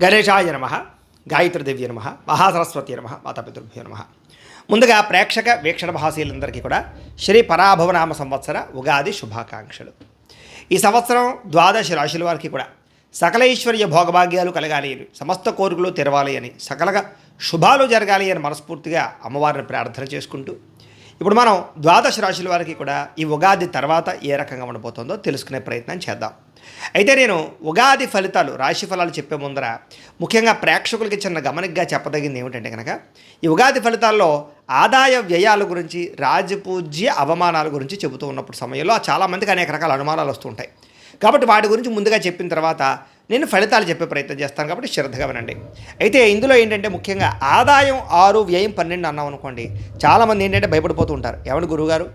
గణేశాయ నమ, గాయత్రీదేవ్య నమ, మహాసరస్వతి నమ, మాతాపితృభ్యో నమ. ముందుగా ప్రేక్షక వీక్షణ మహాశీలందరికీ కూడా శ్రీ పరాభవనామ సంవత్సర ఉగాది శుభాకాంక్షలు. ఈ సంవత్సరం ద్వాదశ రాశుల వారికి కూడా సకల ఐశ్వర్య భోగభాగ్యాలు కలగాలి అని, సమస్త కోరికలు తెరవాలి అని, సకలగా శుభాలు జరగాలి అని మనస్ఫూర్తిగా అమ్మవారిని ప్రార్థన చేసుకుంటూ ఇప్పుడు మనం ద్వాదశ రాశుల వారికి కూడా ఈ ఉగాది తర్వాత ఏ రకంగా ఉండబోతుందో తెలుసుకునే ప్రయత్నం చేద్దాం. అయితే నేను ఉగాది ఫలితాలు, రాశి ఫలాలు చెప్పే ముందర ముఖ్యంగా ప్రేక్షకులకి చిన్న గమనికగా చెప్పదగింది ఏమిటంటే కనుక, ఈ ఉగాది ఫలితాల్లో ఆదాయ వ్యయాల గురించి, రాజపూజ్య అవమానాల గురించి చెబుతూ ఉన్నప్పుడు సమయంలో చాలామందికి అనేక రకాల అనుమానాలు వస్తుంటాయి. కాబట్టి వాటి గురించి ముందుగా చెప్పిన తర్వాత నేను ఫలితాలు చెప్పే ప్రయత్నం చేస్తాను, కాబట్టి శ్రద్ధగా వినండి. అయితే ఇందులో ఏంటంటే ముఖ్యంగా ఆదాయం 6, వ్యయం 12 అన్నాం అనుకోండి, చాలామంది ఏంటంటే భయపడిపోతూ ఉంటారు. ఏమన్నా గురువుగారు,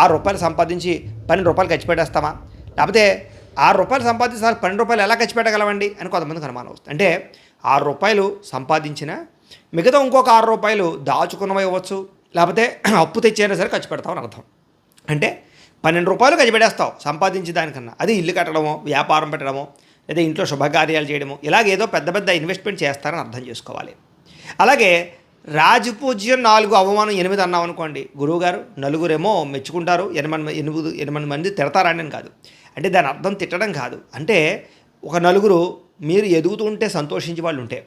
₹6 సంపాదించి ₹12 ఖర్చు పెట్టేస్తామా, లేకపోతే ₹6 సంపాదించి ₹12 ఎలా ఖర్చు పెట్టగలమండి అని కొంతమందికి అనుమానం వస్తుంది. అంటే ₹6 సంపాదించిన మిగతా ఇంకొక ₹6 దాచుకున్నవి ఇవ్వచ్చు, లేకపోతే అప్పు తెచ్చైనా సరే ఖర్చు పెడతామని అర్థం. అంటే ₹12 ఖర్చు పెట్టేస్తావు సంపాదించే దానికన్నా, అది ఇల్లు కట్టడమో, వ్యాపారం పెట్టడమో, లేదా ఇంట్లో శుభకార్యాలు చేయడమో, ఇలాగేదో పెద్ద పెద్ద ఇన్వెస్ట్మెంట్ చేస్తారని అర్థం చేసుకోవాలి. అలాగే రాజపూజ్యం 4, అవమానం 8 అన్నాం అనుకోండి, గురువుగారు నలుగురేమో మెచ్చుకుంటారు, 8 మంది తిడతారని కాదు. అంటే దాని అర్థం తిట్టడం కాదు. అంటే ఒక నలుగురు మీరు ఎదుగుతుంటే సంతోషించే వాళ్ళు ఉంటే,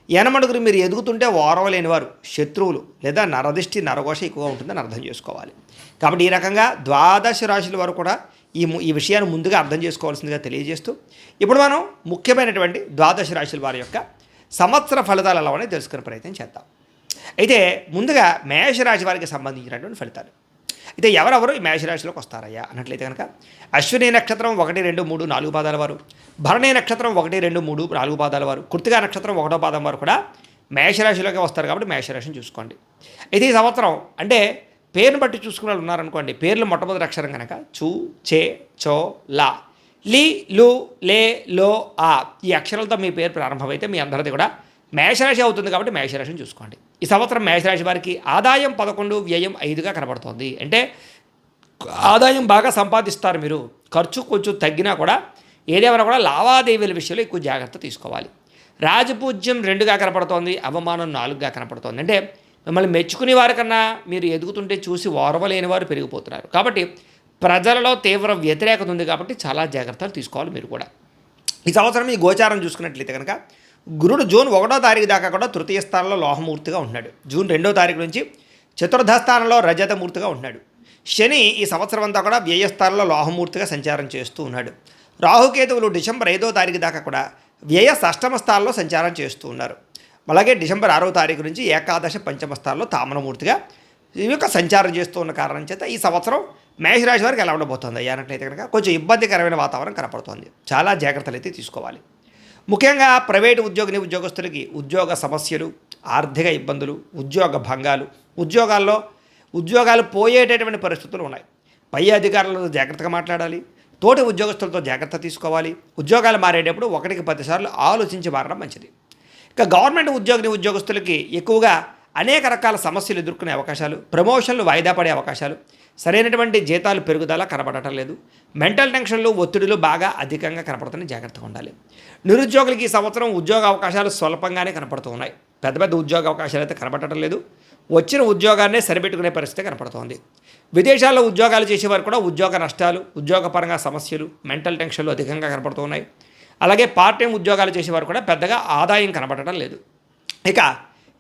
8 మీరు ఎదుగుతుంటే ఓర్వలేని వారు, శత్రువులు లేదా నరదిష్టి నరఘోష ఎక్కువగా ఉంటుందని అర్థం చేసుకోవాలి. కాబట్టి ఈ రకంగా ద్వాదశ రాశుల వారు కూడా ఈ విషయాన్ని ముందుగా అర్థం చేసుకోవాల్సిందిగా తెలియజేస్తూ ఇప్పుడు మనం ముఖ్యమైనటువంటి ద్వాదశ రాశుల వారి యొక్క సంవత్సర ఫలితాలు ఎలా ఉన్నాయో తెలుసుకునే ప్రయత్నం చేద్దాం. అయితే ముందుగా మేషరాశి వారికి సంబంధించినటువంటి ఫలితాలు. అయితే ఎవరెవరు ఈ మేషరాశిలోకి వస్తారయ్యా అన్నట్లయితే కనుక, అశ్విని నక్షత్రం 1, 2, 3, 4 పాదాల వారు, భరణి నక్షత్రం 1, 2, 3, 4 పాదాల వారు, కృత్తికా నక్షత్రం 1వ పాదం వారు కూడా మేషరాశిలోకి వస్తారు. కాబట్టి మేషరాశిని చూసుకోండి. అయితే ఈ సంవత్సరం అంటే పేరుని బట్టి చూసుకునే వాళ్ళు ఉన్నారనుకోండి, పేర్లు మొట్టమొదటి అక్షరం కనుక చూ, చే, చో, లా, లి, లు, లే, లో, ఆ, ఈ అక్షరాలతో మీ పేరు ప్రారంభమైతే మీ అందరిది కూడా మేషరాశి అవుతుంది. కాబట్టి మేషరాశిని చూసుకోండి. ఈ సంవత్సరం మేషరాశి వారికి ఆదాయం 11, వ్యయం 5గా కనబడుతోంది. అంటే ఆదాయం బాగా సంపాదిస్తారు మీరు, ఖర్చు కొంచెం తగ్గినా కూడా ఏదేమైనా కూడా లావాదేవీల విషయంలో ఎక్కువ జాగ్రత్త తీసుకోవాలి. రాజపూజ్యం 2గా కనపడుతోంది, అవమానం 4గా కనపడుతోంది. అంటే మిమ్మల్ని మెచ్చుకునే వారికన్నా మీరు ఎదుగుతుంటే చూసి ఓర్వలేని వారు పెరిగిపోతున్నారు. కాబట్టి ప్రజలలో తీవ్ర వ్యతిరేకత ఉంది. కాబట్టి చాలా జాగ్రత్తలు తీసుకోవాలి మీరు కూడా. ఈ సంవత్సరం ఈ గోచారం చూసుకున్నట్లయితే కనుక, గురుడు జూన్ 1వ తారీఖు దాకా కూడా తృతీయ స్థానంలో లోహమూర్తిగా ఉంటున్నాడు. జూన్ 2వ తారీఖు నుంచి చతుర్థ స్థానంలో రజతమూర్తిగా ఉంటున్నాడు. శని ఈ సంవత్సరం అంతా కూడా వ్యయస్థానంలో లోహమూర్తిగా సంచారం చేస్తూ ఉన్నాడు. రాహుకేతువులు డిసెంబర్ 5వ తారీఖు దాకా కూడా వ్యయ షష్టమ స్థానంలో సంచారం చేస్తూ ఉన్నారు. అలాగే డిసెంబర్ 6వ తారీఖు నుంచి ఏకాదశ పంచమ స్థానంలో తామనమూర్తిగా ఈ యొక్క సంచారం చేస్తూ ఉన్న కారణం చేత ఈ సంవత్సరం మేషరాశి వారికి ఎలా ఉండబోతుంది అయ్యా అన్నట్లయితే కనుక, కొంచెం ఇబ్బందికరమైన వాతావరణం కనపడుతోంది. చాలా జాగ్రత్తలు అయితే తీసుకోవాలి. ముఖ్యంగా ప్రైవేటు ఉద్యోగస్తులకి ఉద్యోగ సమస్యలు, ఆర్థిక ఇబ్బందులు, ఉద్యోగ భంగాలు, ఉద్యోగాలు పోయేటటువంటి పరిస్థితులు ఉన్నాయి. పై అధికారులతో జాగ్రత్తగా మాట్లాడాలి, తోటి ఉద్యోగస్తులతో జాగ్రత్త తీసుకోవాలి. ఉద్యోగాలు మారేటప్పుడు 1కి 10 సార్లు ఆలోచించి మారడం మంచిది. ఇక గవర్నమెంట్ ఉద్యోగస్తులకి ఎక్కువగా అనేక రకాల సమస్యలు ఎదుర్కొనే అవకాశాలు, ప్రమోషన్లు వాయిదా పడే అవకాశాలు, సరైనటువంటి జీతాలు పెరుగుదల కనబడటం లేదు, మెంటల్ టెన్షన్లు, ఒత్తిడులు బాగా అధికంగా కనపడుతున్నాయి, జాగ్రత్తగా ఉండాలి. నిరుద్యోగులకి ఈ సంవత్సరం ఉద్యోగ అవకాశాలు స్వల్పంగానే కనపడుతూ ఉన్నాయి. పెద్ద పెద్ద ఉద్యోగ అవకాశాలు అయితే కనపడటం లేదు. వచ్చిన ఉద్యోగాన్నే సరిపెట్టుకునే పరిస్థితి కనపడుతోంది. విదేశాల్లో ఉద్యోగాలు చేసేవారు కూడా ఉద్యోగ నష్టాలు, ఉద్యోగపరంగా సమస్యలు, మెంటల్ టెన్షన్లు అధికంగా కనపడుతూ ఉన్నాయి. అలాగే పార్ట్ టైం ఉద్యోగాలు చేసేవారు కూడా పెద్దగా ఆదాయం కనపడటం లేదు. ఇక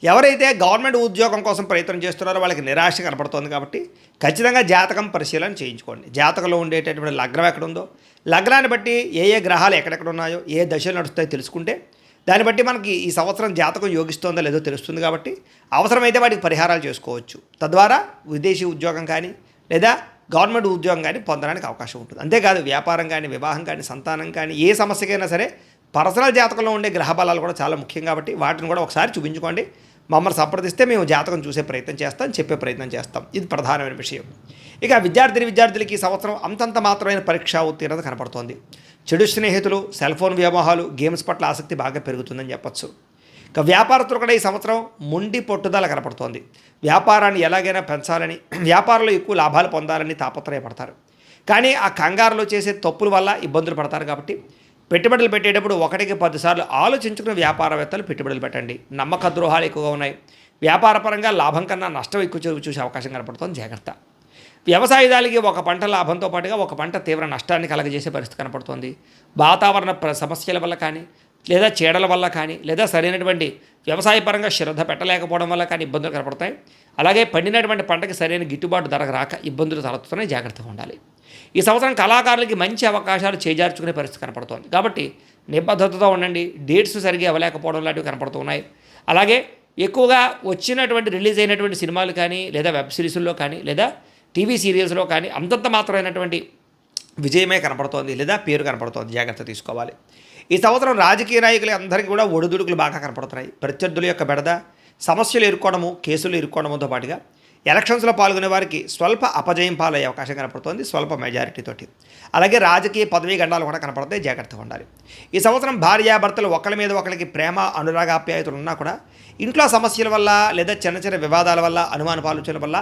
ఎవరైతే గవర్నమెంట్ ఉద్యోగం కోసం ప్రయత్నం చేస్తున్నారో వాళ్ళకి నిరాశ కనపడుతోంది. కాబట్టి ఖచ్చితంగా జాతకం పరిశీలన చేయించుకోండి. జాతకంలో ఉండేటటువంటి లగ్నం ఎక్కడుందో, లగ్నాన్ని బట్టి ఏ ఏ గ్రహాలు ఎక్కడెక్కడ ఉన్నాయో, ఏ దశలు నడుస్తాయో తెలుసుకుంటే దాన్ని బట్టి మనకి ఈ సంవత్సరం జాతకం యోగిస్తోందో లేదో తెలుస్తుంది. కాబట్టి అవసరమైతే వాటికి పరిహారాలు చేసుకోవచ్చు. తద్వారా విదేశీ ఉద్యోగం కానీ లేదా గవర్నమెంట్ ఉద్యోగం కానీ పొందడానికి అవకాశం ఉంటుంది. అంతేకాదు వ్యాపారం కానీ, వివాహం కానీ, సంతానం కానీ, ఏ సమస్యకైనా సరే పర్సనల్ జాతకంలో ఉండే గ్రహ బలాలు కూడా చాలా ముఖ్యం. కాబట్టి వాటిని కూడా ఒకసారి చూపించుకోండి. మమ్మల్ని సంప్రదిస్తే మేము జాతకం చూసే ప్రయత్నం చేస్తాం, చెప్పే ప్రయత్నం చేస్తాం. ఇది ప్రధానమైన విషయం. ఇక విద్యార్థులకి ఈ సంవత్సరం అంతంత మాత్రమైన పరీక్షా ఉత్తీర్ణత కనపడుతోంది. చెడు స్నేహితులు, సెల్ ఫోన్ వ్యామోహాలు, గేమ్స్ పట్ల ఆసక్తి బాగా పెరుగుతుందని చెప్పచ్చు. ఇక వ్యాపారస్తులు కూడా ఈ సంవత్సరం మొండి పట్టుదల కనపడుతోంది. వ్యాపారాన్ని ఎలాగైనా పెంచాలని, వ్యాపారంలో ఎక్కువ లాభాలు పొందాలని తాపత్రయపడతారు. కానీ ఆ కంగారులో చేసే తప్పుల వల్ల ఇబ్బందులు పడతారు. కాబట్టి పెట్టుబడులు పెట్టేటప్పుడు 1కి 10 సార్లు ఆలోచించుకుని వ్యాపారవేత్తలు పెట్టుబడులు పెట్టండి. నమ్మక ద్రోహాలు ఎక్కువగా ఉన్నాయి. వ్యాపారపరంగా లాభం కన్నా నష్టం ఎక్కువ చూసే అవకాశం కనపడుతుంది, జాగ్రత్త. వ్యవసాయదారులకి ఒక పంట లాభంతో పాటుగా ఒక పంట తీవ్ర నష్టాన్ని కలగజేసే పరిస్థితి కనపడుతోంది. వాతావరణ సమస్యల వల్ల కానీ, లేదా చీడల వల్ల కానీ, లేదా సరైనటువంటి వ్యవసాయపరంగా శ్రద్ధ పెట్టలేకపోవడం వల్ల కానీ ఇబ్బందులు కనపడతాయి. అలాగే పండినటువంటి పంటకి సరైన గిట్టుబాటు ధర రాక ఇబ్బందులు తలెత్తుతున్నాయి, జాగ్రత్తగా ఉండాలి. ఈ సంవత్సరం కళాకారులకి మంచి అవకాశాలు చేజార్చుకునే పరిస్థితి కనపడుతోంది. కాబట్టి నిబద్ధతతో ఉండండి. డేట్స్ సరిగ్గా ఇవ్వలేకపోవడం లాంటివి కనపడుతున్నాయి. అలాగే ఎక్కువగా వచ్చినటువంటి రిలీజ్ అయినటువంటి సినిమాలు కానీ, లేదా వెబ్ సిరీస్లో కానీ, లేదా టీవీ సీరియల్స్లో కానీ అంతంత మాత్రమైనటువంటి విజయమే కనపడుతోంది, లేదా పేరు కనపడుతోంది, జాగ్రత్త తీసుకోవాలి. ఈ సంవత్సరం రాజకీయ నాయకులు అందరికీ కూడా ఒడిదుడుకులు బాగా కనపడుతున్నాయి. ప్రత్యర్థుల యొక్క బెడద, సమస్యలు ఎదుర్కోవడము, కేసులు ఎదుర్కోవడంతో పాటుగా ఎలక్షన్స్లో పాల్గొనే వారికి స్వల్ప అపజయం పాలయ్యే అవకాశం కనపడుతోంది, స్వల్ప మెజారిటీతోటి. అలాగే రాజకీయ పదవీ గండాలు కూడా కనపడతాయి, జాగ్రత్తగా ఉండాలి. ఈ సంవత్సరం భార్యాభర్తలు ఒకరి మీద ఒకరికి ప్రేమ అనురాగాప్యాయతలు ఉన్నా కూడా ఇంట్లో సమస్యల వల్ల, లేదా చిన్న చిన్న వివాదాల వల్ల, అనుమానపాలుచల వల్ల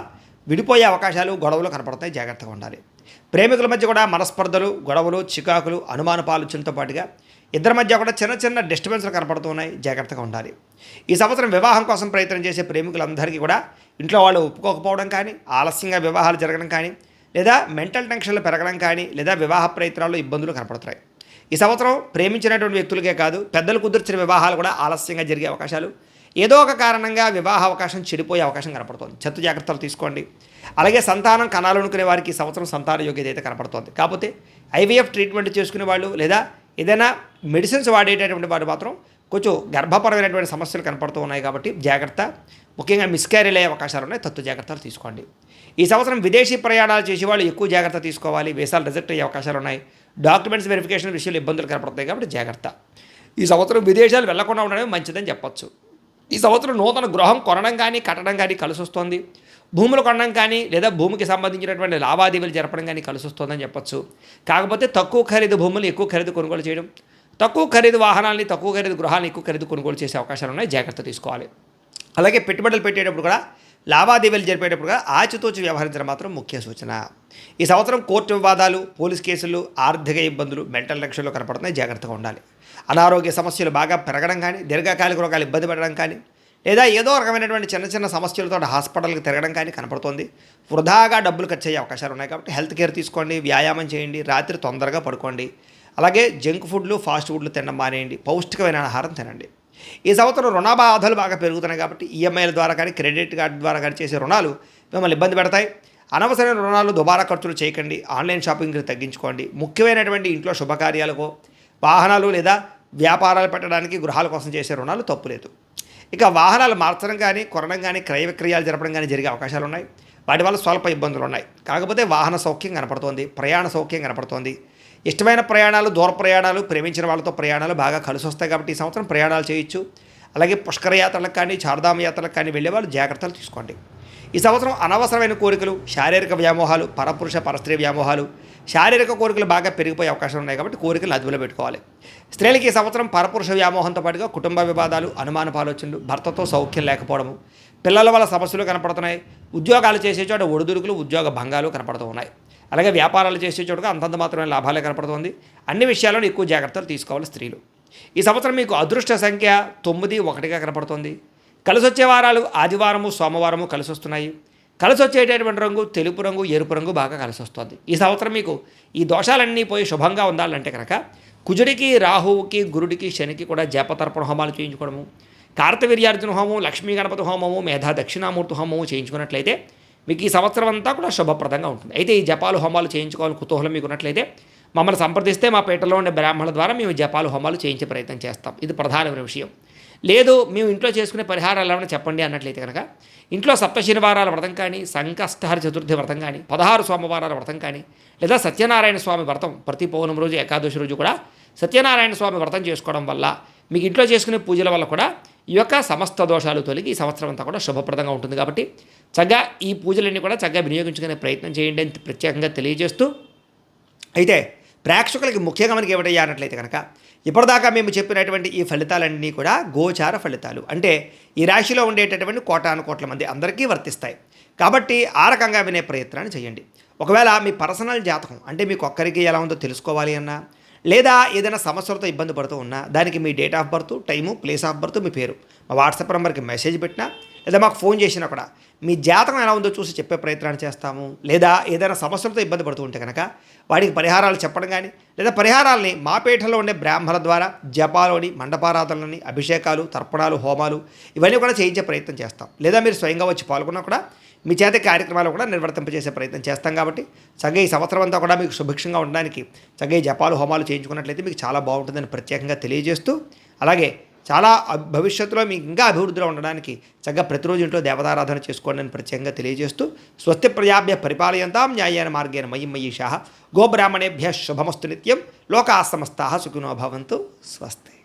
విడిపోయే అవకాశాలు, గొడవలు కనపడతాయి, జాగ్రత్తగా ఉండాలి. ప్రేమికుల మధ్య కూడా మనస్పర్ధలు, గొడవలు, చికాకులు, అనుమానపాలుచలతో పాటుగా ఇద్దరి మధ్య కూడా చిన్న చిన్న డిస్టర్బెన్స్లు కనపడుతున్నాయి, జాగ్రత్తగా ఉండాలి. ఈ సంవత్సరం వివాహం కోసం ప్రయత్నం చేసే ప్రేమికులందరికీ కూడా ఇంట్లో వాళ్ళు ఒప్పుకోకపోవడం కానీ, ఆలస్యంగా వివాహాలు జరగడం కానీ, లేదా మెంటల్ టెన్షన్లు పెరగడం కానీ, లేదా వివాహ ప్రయత్నాల్లో ఇబ్బందులు కనపడుతున్నాయి. ఈ సంవత్సరం ప్రేమించినటువంటి వ్యక్తులకే కాదు, పెద్దలు కుదిర్చిన వివాహాలు కూడా ఆలస్యంగా జరిగే అవకాశాలు, ఏదో ఒక కారణంగా వివాహ అవకాశం చెడిపోయే అవకాశం కనపడుతుంది. చెత్త జాగ్రత్తలు తీసుకోండి. అలాగే సంతానం కనాలనుకునే వారికి ఈ సంవత్సరం సంతాన యోగ్యత అయితే కనపడుతుంది. కాకపోతే ఐవీఎఫ్ ట్రీట్మెంట్ చేసుకునే వాళ్ళు, లేదా ఏదైనా మెడిసిన్స్ వాడేటటువంటి వారు మాత్రం కొంచెం గర్భపరమైనటువంటి సమస్యలు కనపడుతూ ఉన్నాయి, కాబట్టి జాగ్రత్త. ముఖ్యంగా మిస్క్యారీలు అయ్యే అవకాశాలు ఉన్నాయి, తత్వ జాగ్రత్తలు తీసుకోండి. ఈ సంవత్సరం విదేశీ ప్రయాణాలు చేసేవాళ్ళు ఎక్కువ జాగ్రత్త తీసుకోవాలి. వీసాలు రిజెక్ట్ అయ్యే అవకాశాలు ఉన్నాయి. డాక్యుమెంట్స్ వెరిఫికేషన్ విషయంలో ఇబ్బందులు కనపడతాయి, కాబట్టి జాగ్రత్త. ఈ సంవత్సరం విదేశాలు వెళ్లకుండా ఉండడమే మంచిదని చెప్పొచ్చు. ఈ సంవత్సరం నూతన గృహం కొనడం కానీ, కట్టడం కానీ కలిసి వస్తుంది. భూములు కొనడం కానీ, లేదా భూమికి సంబంధించినటువంటి లావాదేవీలు జరపడం కానీ కలిసి వస్తుందని చెప్పొచ్చు. కాకపోతే తక్కువ ఖరీదు భూములు ఎక్కువ ఖరీదు కొనుగోలు చేయడం, తక్కువ ఖరీదు వాహనాలని, తక్కువ ఖరీదు గృహాలను ఎక్కువ ఖరీదు కొనుగోలు చేసే అవకాశాలు ఉన్నాయి, జాగ్రత్త తీసుకోవాలి. అలాగే పెట్టుబడులు పెట్టేటప్పుడు కూడా, లావాదేవీలు జరిపేటప్పుడు కూడా ఆచితూచి వ్యవహరించడం మాత్రం ముఖ్య సూచన. ఈ సంవత్సరం కోర్టు వివాదాలు, పోలీస్ కేసులు, ఆర్థిక ఇబ్బందులు, మెంటల్ టెన్షన్లు కనపడుతున్నాయి, జాగ్రత్తగా ఉండాలి. అనారోగ్య సమస్యలు బాగా పెరగడం కానీ, దీర్ఘకాలిక రోగాలు ఇబ్బంది పడడం కానీ, లేదా ఏదో రకమైనటువంటి చిన్న చిన్న సమస్యలతో హాస్పిటల్కి తిరగడం కానీ కనపడుతుంది. వృధాగా డబ్బులు ఖర్చు అయ్యే అవకాశాలు ఉన్నాయి, కాబట్టి హెల్త్ కేర్ తీసుకోండి, వ్యాయామం చేయండి, రాత్రి తొందరగా పడుకోండి. అలాగే జంక్ ఫుడ్లు, ఫాస్ట్ ఫుడ్లు తినడం మానేయండి, పౌష్టికమైన ఆహారం తినండి. ఈ సంవత్సరం రుణ బాధలు బాగా పెరుగుతున్నాయి, కాబట్టి ఈఎంఐల ద్వారా కానీ, క్రెడిట్ కార్డు ద్వారా కానీ చేసే రుణాలు మిమ్మల్ని ఇబ్బంది పెడతాయి. అనవసరమైన రుణాలు, దుబారా ఖర్చులు చేయకండి. ఆన్లైన్ షాపింగ్కి తగ్గించుకోండి. ముఖ్యమైనటువంటి ఇంట్లో శుభకార్యాలకు, వాహనాలు లేదా వ్యాపారాలు పెట్టడానికి, గృహాల కోసం చేసే రుణాలు తప్పులేదు. ఇక వాహనాలు మార్చడం కానీ, కొనడం కానీ, క్రయ విక్రయాలు జరపడం కానీ జరిగే అవకాశాలు ఉన్నాయి. వాటి వల్ల స్వల్ప ఇబ్బందులు ఉన్నాయి. కాకపోతే వాహన సౌఖ్యం కనపడుతోంది, ప్రయాణ సౌఖ్యం కనపడుతోంది. ఇష్టమైన ప్రయాణాలు, దూర ప్రయాణాలు, ప్రేమించిన వాళ్ళతో ప్రయాణాలు బాగా కలిసి వస్తాయి, కాబట్టి ఈ సంవత్సరం ప్రయాణాలు చేయొచ్చు. అలాగే పుష్కర యాత్రలకు కానీ, చార్ధామ యాత్రలకు కానీ వెళ్ళే వాళ్ళు జాగ్రత్తలు తీసుకోండి. ఈ సంవత్సరం అనవసరమైన కోరికలు, శారీరక వ్యామోహాలు, పరపురుష పరస్త్రీ వ్యామోహాలు, శారీరక కోరికలు బాగా పెరిగిపోయే అవకాశం ఉన్నాయి, కాబట్టి కోరికలు అదుపులో పెట్టుకోవాలి. స్త్రీలకి ఈ సంవత్సరం పరపురుష వ్యామోహంతో పాటుగా కుటుంబ వివాదాలు, అనుమానపు ఆలోచనలు, భర్తతో సౌఖ్యం లేకపోవడము, పిల్లల వల్ల సమస్యలు కనపడుతున్నాయి. ఉద్యోగాలు చేసే చోట ఒడిదుడుకులు, ఉద్యోగ భంగాలు కనపడుతూ ఉన్నాయి. అలాగే వ్యాపారాలు చేసే చోటుగా అంతంత మాత్రమే లాభాలే కనపడుతుంది. అన్ని విషయాలను ఎక్కువ జాగ్రత్తలు తీసుకోవాలి స్త్రీలు. ఈ సంవత్సరం మీకు అదృష్ట సంఖ్య 9, 1గా కనపడుతుంది. కలిసి వచ్చే వారాలు ఆదివారము, సోమవారము కలిసి వస్తున్నాయి. కలిసి వచ్చేటటువంటి రంగు తెలుపు రంగు, ఎరుపు రంగు బాగా కలిసి వస్తుంది. ఈ సంవత్సరం మీకు ఈ దోషాలన్నీ పోయి శుభంగా ఉండాలంటే కనుక కుజుడికి, రాహువుకి, గురుడికి, శనికి కూడా జపతర్పణ హోమాలు చేయించుకోవడము, కార్తవీర్యార్జున హోమం, లక్ష్మీ గణపతి హోమము, మేధా దక్షిణామూర్తి హోమము చేయించుకున్నట్లయితే మీకు ఈ సంవత్సరం అంతా కూడా శుభప్రదంగా ఉంటుంది. అయితే ఈ జపాలు హోమాలు చేయించుకోవాలని కుతూహలం మీకు ఉన్నట్లయితే మమ్మల్ని సంప్రదిస్తే మా పేటలో ఉండే బ్రాహ్మణుల ద్వారా మేము జపాలు హోమాలు చేయించే ప్రయత్నం చేస్తాం. ఇది ప్రధానమైన విషయం. లేదు మేము ఇంట్లో చేసుకునే పరిహారాలు ఏమైనా చెప్పండి అన్నట్లయితే కనుక ఇంట్లో సప్త శనివారాల వ్రతం కానీ, సంకష్టహర చతుర్థి వ్రతం కానీ, 16 సోమవారాల వ్రతం కానీ, లేదా సత్యనారాయణ స్వామి వ్రతం ప్రతి పౌర్ణమి రోజు, ఏకాదశి రోజు కూడా సత్యనారాయణ స్వామి వ్రతం చేసుకోవడం వల్ల మీకు ఇంట్లో చేసుకునే పూజల వల్ల కూడా ఈ యొక్క సమస్త దోషాలు తొలగి ఈ సంవత్సరం అంతా కూడా శుభప్రదంగా ఉంటుంది. కాబట్టి చక్కగా ఈ పూజలన్నీ కూడా చక్కగా వినియోగించుకునే ప్రయత్నం చేయండి అని ప్రత్యేకంగా తెలియజేస్తూ, అయితే ప్రేక్షకులకి ముఖ్యంగా మనకి ఏమిటయ్యా అన్నట్లయితే కనుక ఇప్పటిదాకా మేము చెప్పినటువంటి ఈ ఫలితాలన్నీ కూడా గోచార ఫలితాలు, అంటే ఈ రాశిలో ఉండేటటువంటి కోటాను కోట్ల మంది అందరికీ వర్తిస్తాయి. కాబట్టి ఆ రకంగా వినే ప్రయత్నాన్ని చేయండి. ఒకవేళ మీ పర్సనల్ జాతకం అంటే మీకు ఒక్కరికి ఎలా ఉందో తెలుసుకోవాలి అన్నా, లేదా ఏదైనా సమస్యలతో ఇబ్బంది పడుతూ ఉన్నా దానికి మీ date of birth, time, place of birth, మీ పేరు మా వాట్సాప్ నెంబర్కి మెసేజ్ పెట్టినా లేదా మాకు ఫోన్ చేసినా కూడా మీ జాతకం ఎలా ఉందో చూసి చెప్పే ప్రయత్నాన్ని చేస్తాము. లేదా ఏదైనా సమస్యలతో ఇబ్బంది పడుతూ ఉంటే కనుక వాడికి పరిహారాలు చెప్పడం కానీ లేదా పరిహారాలని మా పీఠంలో ఉండే బ్రాహ్మణుల ద్వారా జపాలోని, మండపారాధనలని, అభిషేకాలు, తర్పణాలు, హోమాలు ఇవన్నీ కూడా చేయించే ప్రయత్నం చేస్తాం. లేదా మీరు స్వయంగా వచ్చి పాల్గొన్నా కూడా మీ చేత కార్యక్రమాలు కూడా నిర్వర్తింపజేసే ప్రయత్నం చేస్తాం. కాబట్టి చక్కగా ఈ సంవత్సరం అంతా కూడా మీకు సుభిక్షంగా ఉండడానికి చక్కగా ఈ జపాలు, హోమాలు చేయించుకున్నట్లయితే మీకు చాలా బాగుంటుందని ప్రత్యేకంగా తెలియజేస్తూ, అలాగే చాలా భవిష్యత్తులో మీకు ఇంకా అభివృద్ధిలో ఉండడానికి చక్కగా ప్రతిరోజు ఇంట్లో దేవతారాధన చేసుకోండి అని ప్రత్యేకంగా తెలియజేస్తూ, స్వస్తి ప్రజాభ్య పరిపాలయంతాం న్యాయేన మార్గేణ మయి మయీషాః గోబ్రాహ్మణేభ్యः శుభమస్తు నిత్యం లోకాః సమస్తాః సుఖినో భవంతు. స్వస్తి.